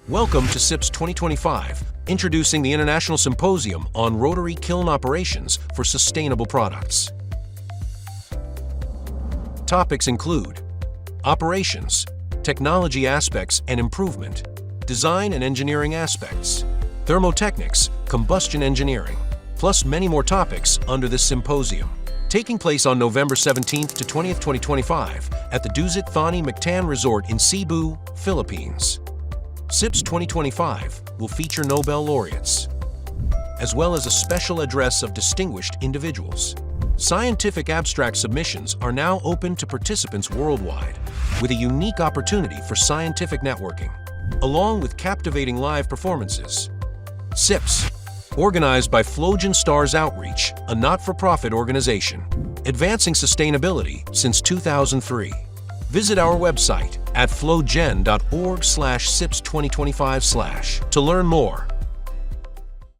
Welcome to SIPS 2025, introducing the International Symposium on Rotary Kiln Operations for Sustainable Products. Topics include operations, technology aspects and improvement, design and engineering aspects, thermotechnics, combustion engineering, plus many more topics under this symposium. Taking place on November 17th to 20th, 2025 at the Dusit Thani Mactan Resort in Cebu, Philippines. SIPS 2025 will feature Nobel laureates, as well as a special address of distinguished individuals. Scientific abstract submissions are now open to participants worldwide, with a unique opportunity for scientific networking, along with captivating live performances. SIPS, organized by FLOGEN Stars Outreach, a not-for-profit organization, advancing sustainability since 2003. Visit our website at flogen.org/SIPS2025 to learn more.